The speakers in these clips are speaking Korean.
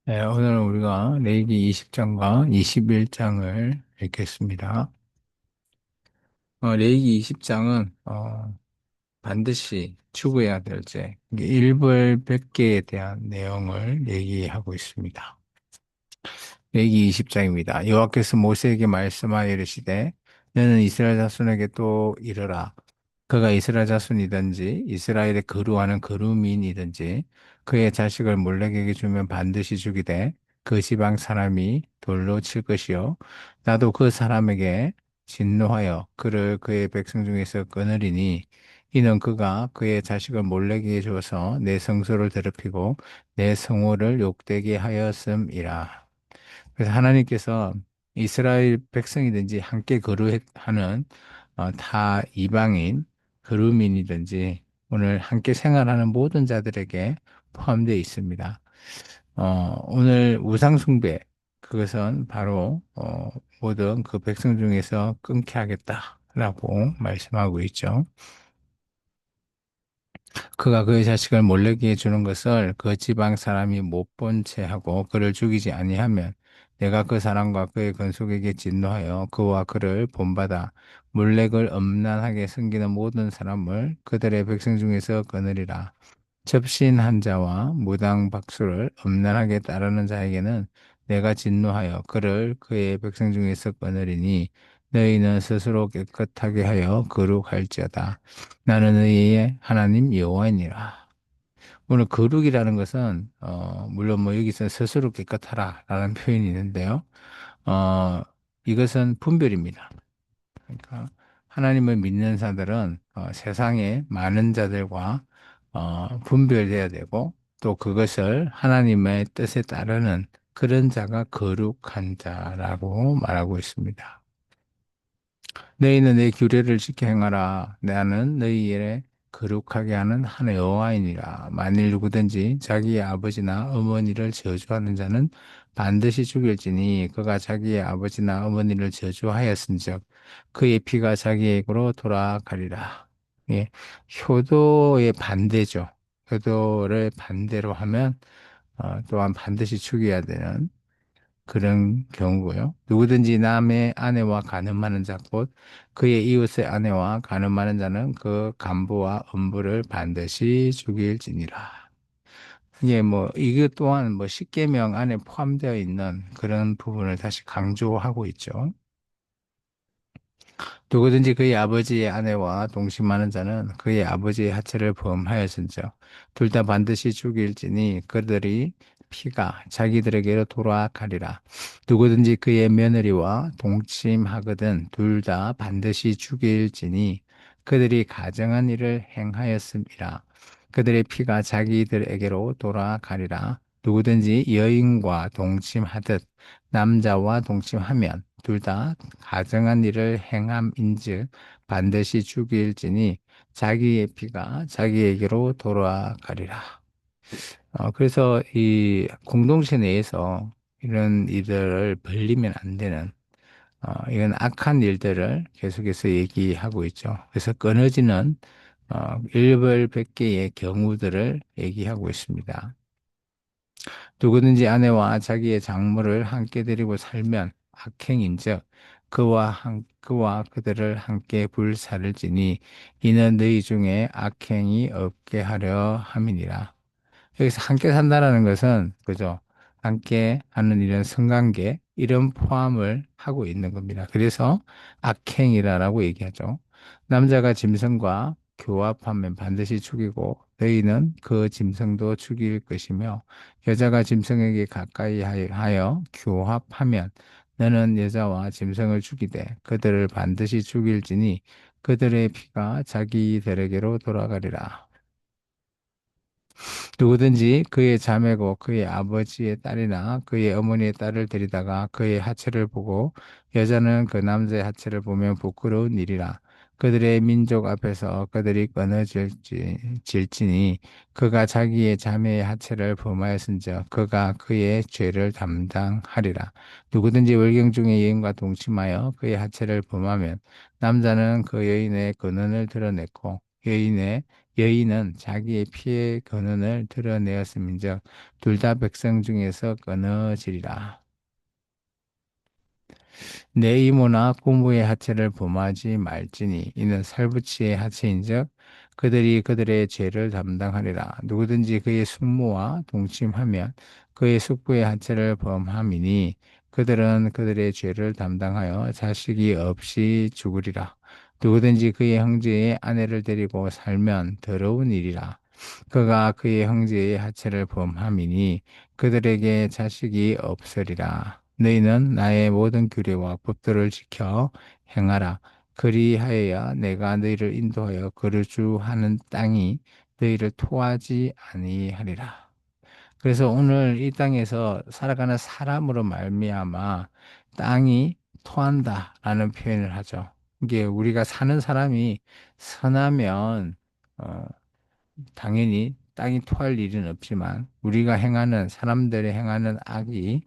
네, 오늘 우리가 레위기 20장과 21장을 읽겠습니다. 레위기 20장은 반드시 추구해야 될 죄, 이게 일벌백계에 대한 내용을 얘기하고 있습니다. 레위기 20장입니다. 여호와께서 모세에게 말씀하여 이르시되 너는 이스라엘 자손에게 또 이르라. 그가 이스라엘 자손이든지 이스라엘의 거류하는 거류민이든지 그의 자식을 몰렉에게 주면 반드시 죽이되 그 지방 사람이 돌로 칠 것이요 나도 그 사람에게 진노하여 그를 그의 백성 중에서 끊으리니 이는 그가 그의 자식을 몰렉에게 주어서 내 성소를 더럽히고 내 성호를 욕되게 하였음이라. 그래서 하나님께서 이스라엘 백성이든지 함께 거류하는 타 이방인, 거류민이든지 오늘 함께 생활하는 모든 자들에게 포함되어 있습니다. 오늘 우상숭배, 그것은 바로 모든 그 백성 중에서 끊게 하겠다라고 말씀하고 있죠. 그가 그의 자식을 몰래게 주는 것을 그 지방 사람이 못 본 채 하고 그를 죽이지 아니하면 내가 그 사람과 그의 건속에게 진노하여 그와 그를 본받아 몰렉을 음란하게 섬기는 모든 사람을 그들의 백성 중에서 거느리라. 접신한 자와 무당 박수를 음란하게 따르는 자에게는 내가 진노하여 그를 그의 백성 중에서 거느리니 너희는 스스로 깨끗하게 하여 거룩할지어다. 나는 너희의 하나님 여호와이니라. 오늘 거룩이라는 것은 물론 뭐 여기서 스스로 깨끗하라라는 표현이 있는데요. 어, 이것은 분별입니다. 그러니까 하나님을 믿는 자들은 세상의 많은 자들과 분별해야 되고 또 그것을 하나님의 뜻에 따르는 그런 자가 거룩한 자라고 말하고 있습니다. 너희는 내 규례를 지켜 행하라. 나는 너희 일에 거룩하게 하는 한 여호와이니라. 만일 누구든지 자기의 아버지나 어머니를 저주하는 자는 반드시 죽일지니 그가 자기의 아버지나 어머니를 저주하였은즉 그의 피가 자기에게로 돌아가리라. 예, 효도의 반대죠. 효도를 반대로 하면 또한 반드시 죽여야 되는 그런 경우고요. 누구든지 남의 아내와 간음하는 자, 곧 그의 이웃의 아내와 간음하는 자는 그 간부와 음부를 반드시 죽일지니라. 이게 뭐 이것 또한 뭐 십계명 안에 포함되어 있는 그런 부분을 다시 강조하고 있죠. 누구든지 그의 아버지의 아내와 동침하는 자는 그의 아버지의 하체를 범하였은즉 둘 다 반드시 죽일지니 그들이 피가 자기들에게로 돌아가리라. 누구든지 그의 며느리와 동침하거든 둘 다 반드시 죽일지니 그들이 가정한 일을 행하였음이라. 그들의 피가 자기들에게로 돌아가리라. 누구든지 여인과 동침하듯 남자와 동침하면 둘 다 가정한 일을 행함인즉 반드시 죽일지니 자기의 피가 자기에게로 돌아가리라. 그래서 이 공동체 내에서 이런 일들을 벌리면 안 되는 이런 악한 일들을 계속해서 얘기하고 있죠. 그래서 끊어지는 일벌백계의 경우들을 얘기하고 있습니다. 누구든지 아내와 자기의 작물을 함께 데리고 살면 악행인즉 그와 그들을 함께 불사를 지니 이는 너희 중에 악행이 없게 하려 함이니라. 여기서 함께 산다라는 것은 그죠? 함께 하는 이런 성관계 이런 포함을 하고 있는 겁니다. 그래서 악행이라고 얘기하죠. 남자가 짐승과 교합하면 반드시 죽이고 너희는 그 짐승도 죽일 것이며 여자가 짐승에게 가까이 하여 교합하면 너는 여자와 짐승을 죽이되 그들을 반드시 죽일지니 그들의 피가 자기들에게로 돌아가리라. 누구든지 그의 자매고 그의 아버지의 딸이나 그의 어머니의 딸을 데리다가 그의 하체를 보고 여자는 그 남자의 하체를 보면 부끄러운 일이라. 그들의 민족 앞에서 그들이 질지니 그가 자기의 자매의 하체를 범하였은즉 그가 그의 죄를 담당하리라. 누구든지 월경 중에 여인과 동침하여 그의 하체를 범하면 남자는 그 여인의 근원을 드러냈고 여인의 여인은 자기의 피의 근원을 드러내었음인즉 둘 다 백성 중에서 끊어지리라. 내 이모나 고모의 하체를 범하지 말지니 이는 살부치의 하체인즉 그들이 그들의 죄를 담당하리라. 누구든지 그의 숙모와 동침하면 그의 숙부의 하체를 범함이니 그들은 그들의 죄를 담당하여 자식이 없이 죽으리라. 누구든지 그의 형제의 아내를 데리고 살면 더러운 일이라. 그가 그의 형제의 하체를 범함이니 그들에게 자식이 없으리라. 너희는 나의 모든 규례와 법도를 지켜 행하라. 그리하여야 내가 너희를 인도하여 거류주하는 땅이 너희를 토하지 아니하리라. 그래서 오늘 이 땅에서 살아가는 사람으로 말미암아 땅이 토한다라는 표현을 하죠. 이게 우리가 사는 사람이 선하면 어, 당연히 땅이 토할 일은 없지만 우리가 행하는 사람들이 행하는 악이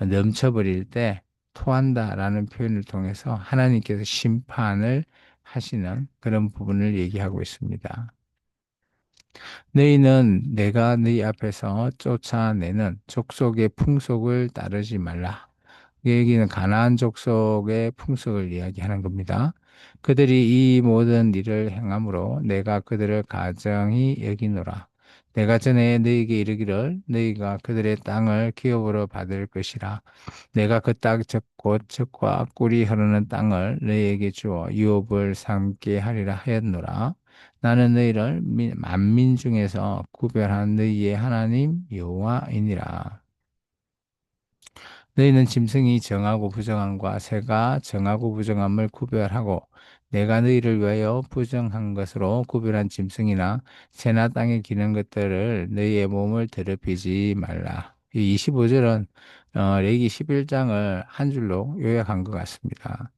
넘쳐버릴 때 토한다라는 표현을 통해서 하나님께서 심판을 하시는 그런 부분을 얘기하고 있습니다. 너희는 내가 너희 앞에서 쫓아내는 족속의 풍속을 따르지 말라. 이 얘기는 가나안 족속의 풍속을 이야기하는 겁니다. 그들이 이 모든 일을 행함으로 내가 그들을 가정히 여기노라. 내가 전에 너희에게 이르기를 너희가 그들의 땅을 기업으로 받을 것이라. 내가 그 땅 곧 젖과 꿀이 흐르는 땅을 너희에게 주어 유업을 삼게 하리라 하였노라. 나는 너희를 만민 중에서 구별한 너희의 하나님 여호와이니라. 너희는 짐승이 정하고 부정함과 새가 정하고 부정함을 구별하고 내가 너희를 위하여 부정한 것으로 구별한 짐승이나 새나 땅에 기는 것들을 너희의 몸을 더럽히지 말라. 이 25절은 레위기 11장을 한 줄로 요약한 것 같습니다.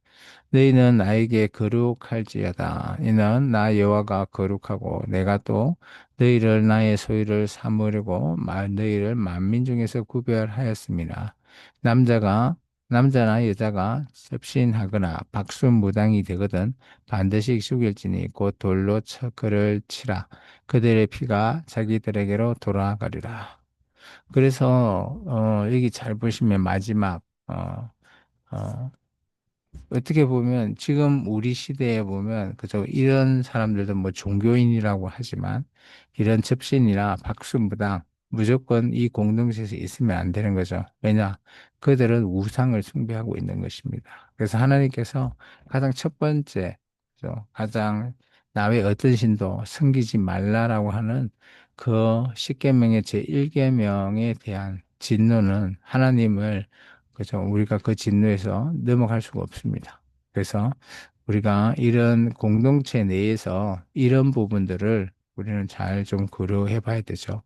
너희는 나에게 거룩할지어다. 이는 나 여호와가 거룩하고 내가 또 너희를 나의 소유를 삼으려고 너희를 만민 중에서 구별하였습니다. 남자가 남자나 여자가 접신하거나 박순무당이 되거든 반드시 죽일지니 곧 돌로 쳐 그를 치라. 그들의 피가 자기들에게로 돌아가리라. 그래서 여기 잘 보시면 마지막 어떻게 보면 지금 우리 시대에 보면 그저 이런 사람들도 뭐 종교인이라고 하지만 이런 접신이나 박순무당 무조건 이 공동체에서 있으면 안 되는 거죠. 왜냐? 그들은 우상을 숭배하고 있는 것입니다. 그래서 하나님께서 가장 첫 번째, 그죠? 가장 남의 어떤 신도 섬기지 말라라고 하는 그 십계명의 제1계명에 대한 진노는 하나님을 그래서 우리가 그 진노에서 넘어갈 수가 없습니다. 그래서 우리가 이런 공동체 내에서 이런 부분들을 우리는 잘 좀 고려해 봐야 되죠.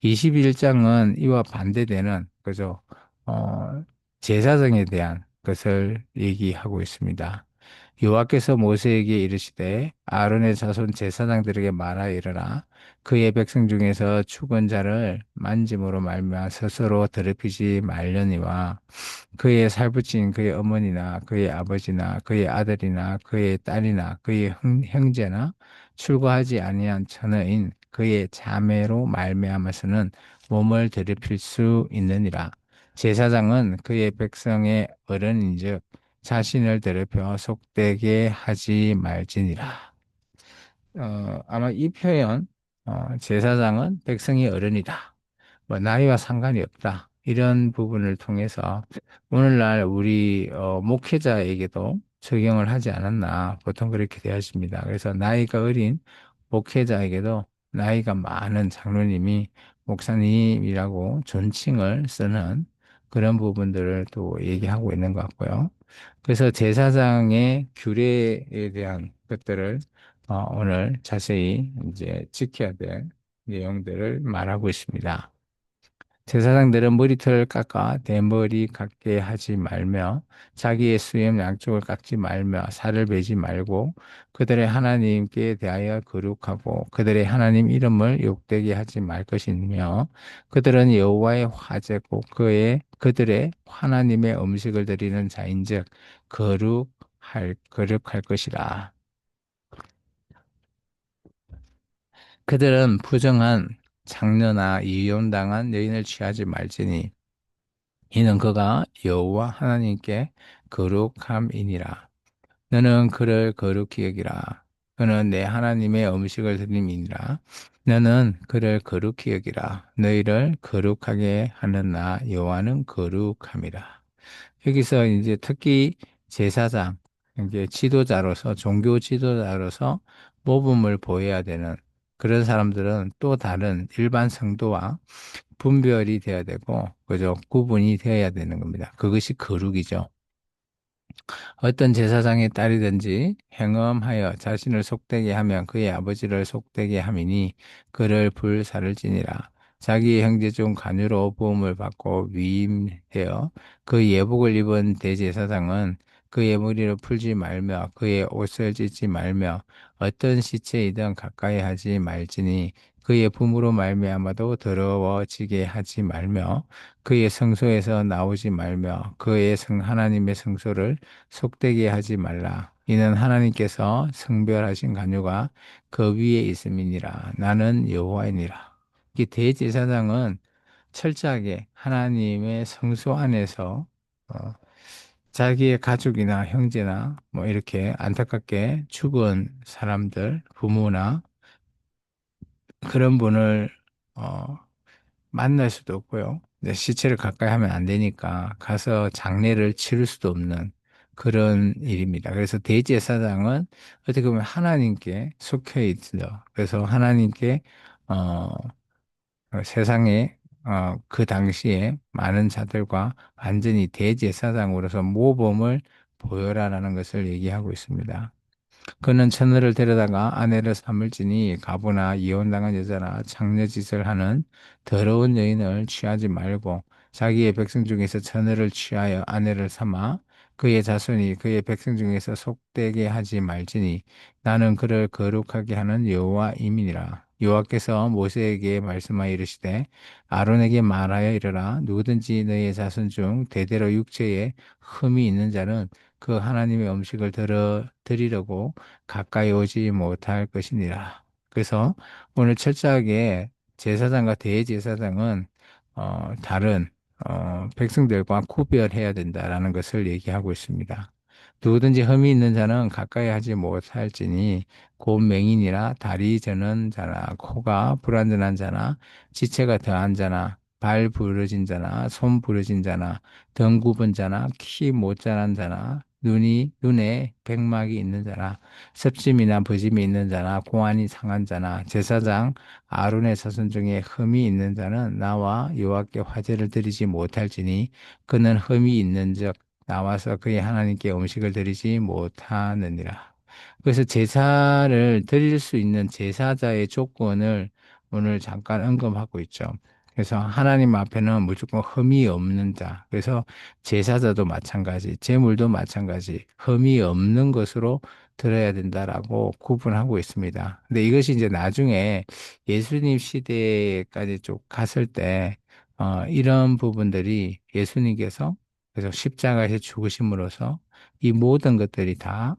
21장은 이와 반대되는 그죠? 어, 제사장에 대한 것을 얘기하고 있습니다. 여호와께서 모세에게 이르시되 아론의 자손 제사장들에게 말하여 이르라 그의 백성 중에서 죽은 자를 만짐으로 말미암아 스스로 더럽히지 말려니와 그의 살부친 그의 어머니나 그의 아버지나 그의 아들이나 그의 딸이나 그의 형제나 출가하지 아니한 처녀인 그의 자매로 말미암아서는 몸을 더럽힐 수 있느니라. 제사장은 그의 백성의 어른인즉 자신을 더럽혀 속되게 하지 말지니라. 아마 이 표현, 제사장은 백성의 어른이다. 뭐 나이와 상관이 없다. 이런 부분을 통해서 오늘날 우리 목회자에게도 적용을 하지 않았나 보통 그렇게 되었습니다. 그래서 나이가 어린 목회자에게도 나이가 많은 장로님이 목사님이라고 존칭을 쓰는 그런 부분들을 또 얘기하고 있는 것 같고요. 그래서 제사장의 규례에 대한 것들을 오늘 자세히 이제 지켜야 될 내용들을 말하고 있습니다. 제사장들은 머리털을 깎아 대머리 같게 하지 말며 자기의 수염 양쪽을 깎지 말며 살을 베지 말고 그들의 하나님께 대하여 거룩하고 그들의 하나님 이름을 욕되게 하지 말 것이며 그들은 여호와의 화제고 그들의 하나님의 음식을 드리는 자인즉 거룩할 것이라. 그들은 부정한 장녀나 이혼당한 여인을 취하지 말지니 이는 그가 여호와 하나님께 거룩함이니라. 너는 그를 거룩히 여기라. 그는 내 하나님의 음식을 드림이니라. 너는 그를 거룩히 여기라. 너희를 거룩하게 하는 나 여호와는 거룩함이라. 여기서 이제 특히 제사장, 이게 지도자로서 종교 지도자로서 모범을 보여야 되는 그런 사람들은 또 다른 일반 성도와 분별이 되어야 되고, 그죠? 구분이 되어야 되는 겁니다. 그것이 거룩이죠. 어떤 제사장의 딸이든지 행음하여 자신을 속되게 하면 그의 아버지를 속되게 함이니 그를 불사를 지니라. 자기 형제 중 간유로 부음을 받고 위임되어 그 예복을 입은 대제사장은 그의 머리를 풀지 말며 그의 옷을 찢지 말며 어떤 시체이든 가까이 하지 말지니 그의 부모로 말미암아도 더러워지게 하지 말며 그의 성소에서 나오지 말며 그의 하나님의 성소를 속되게 하지 말라. 이는 하나님께서 성별하신 간유가 그 위에 있음이니라. 나는 여호와이니라. 이 대제사장은 철저하게 하나님의 성소 안에서 어, 자기의 가족이나 형제나 뭐 이렇게 안타깝게 죽은 사람들, 부모나 그런 분을 어, 만날 수도 없고요. 이제 시체를 가까이 하면 안 되니까 가서 장례를 치를 수도 없는 그런 일입니다. 그래서 대제사장은 어떻게 보면 하나님께 속해 있죠. 그래서 하나님께 어, 세상에 그 당시에 많은 자들과 완전히 대제사장으로서 모범을 보여라라는 것을 얘기하고 있습니다. 그는 처녀를 데려다가 아내를 삼을지니 가부나 이혼당한 여자나 장녀짓을 하는 더러운 여인을 취하지 말고 자기의 백성 중에서 처녀를 취하여 아내를 삼아 그의 자손이 그의 백성 중에서 속되게 하지 말지니 나는 그를 거룩하게 하는 여호와임이니라. 여호와께서 모세에게 말씀하여 이르시되 아론에게 말하여 이르라. 누구든지 너의 자손 중 대대로 육체에 흠이 있는 자는 그 하나님의 음식을 드리려고 가까이 오지 못할 것이니라. 그래서 오늘 철저하게 제사장과 대제사장은 다른 백성들과 구별해야 된다라는 것을 얘기하고 있습니다. 누구든지 흠이 있는 자는 가까이 하지 못할지니 곧 맹인이나 다리 저는 자나 코가 불완전한 자나 지체가 더한 자나 발 부러진 자나 손 부러진 자나 등 굽은 자나 키 못 자란 자나 눈에 백막이 있는 자나 섭심이나 버짐이 있는 자나 공안이 상한 자나 제사장 아론의 자손 중에 흠이 있는 자는 나와 여호와께 화제를 드리지 못할지니 그는 흠이 있는즉 나와서 그의 하나님께 음식을 드리지 못하느니라. 그래서 제사를 드릴 수 있는 제사자의 조건을 오늘 잠깐 언급하고 있죠. 그래서 하나님 앞에는 무조건 흠이 없는 자. 그래서 제사자도 마찬가지, 제물도 마찬가지, 흠이 없는 것으로 들어야 된다라고 구분하고 있습니다. 근데 이것이 이제 나중에 예수님 시대까지 쭉 갔을 때, 이런 부분들이 예수님께서 그래서 십자가에서 죽으심으로써 이 모든 것들이 다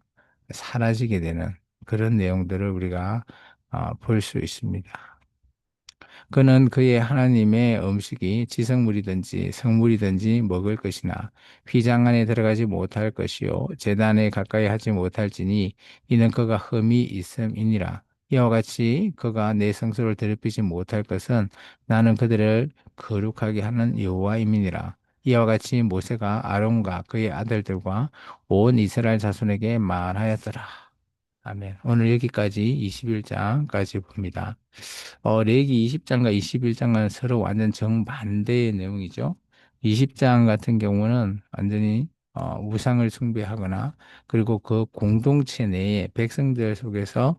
사라지게 되는 그런 내용들을 우리가 볼 수 있습니다. 그는 그의 하나님의 음식이 지성물이든지 성물이든지 먹을 것이나 휘장 안에 들어가지 못할 것이요 제단에 가까이 하지 못할지니 이는 그가 흠이 있음이니라. 이와 같이 그가 내 성소를 더럽히지 못할 것은 나는 그들을 거룩하게 하는 여호와임이니라. 이와 같이 모세가 아론과 그의 아들들과 온 이스라엘 자손에게 말하였더라. 아멘. 오늘 여기까지 21장까지 봅니다. 레위기 20장과 21장과는 서로 완전 정반대의 내용이죠. 20장 같은 경우는 완전히 우상을 숭배하거나 그리고 그 공동체 내에 백성들 속에서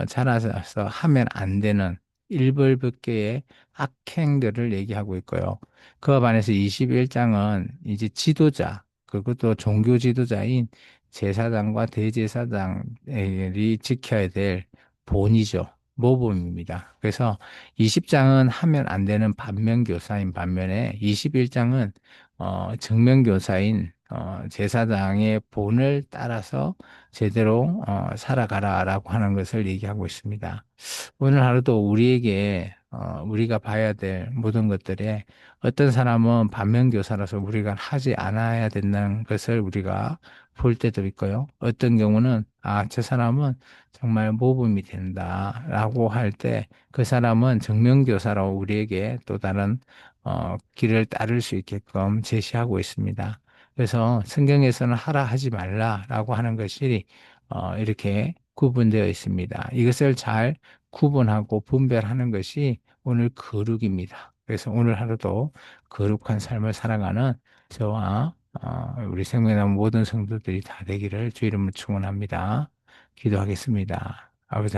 자라서 하면 안 되는 일벌백계의 악행들을 얘기하고 있고요. 그와 반해서 21장은 이제 지도자, 그것도 종교 지도자인 제사장과 대제사장이 지켜야 될 본이죠. 모범입니다. 그래서 20장은 하면 안 되는 반면교사인 반면에 21장은 정면교사인 제사장의 본을 따라서 제대로 살아가라라고 하는 것을 얘기하고 있습니다. 오늘 하루도 우리에게 우리가 봐야 될 모든 것들에 어떤 사람은 반면교사라서 우리가 하지 않아야 된다는 것을 우리가 볼 때도 있고요. 어떤 경우는 저 사람은 정말 모범이 된다라고 할 때 그 사람은 정면교사로 우리에게 또 다른 길을 따를 수 있게끔 제시하고 있습니다. 그래서 성경에서는 하라 하지 말라라고 하는 것이 이렇게 구분되어 있습니다. 이것을 잘 구분하고 분별하는 것이 오늘 거룩입니다. 그래서 오늘 하루도 거룩한 삶을 살아가는 저와 우리 생명나무 모든 성도들이 다 되기를 주 이름으로 축원합니다. 기도하겠습니다. 아버지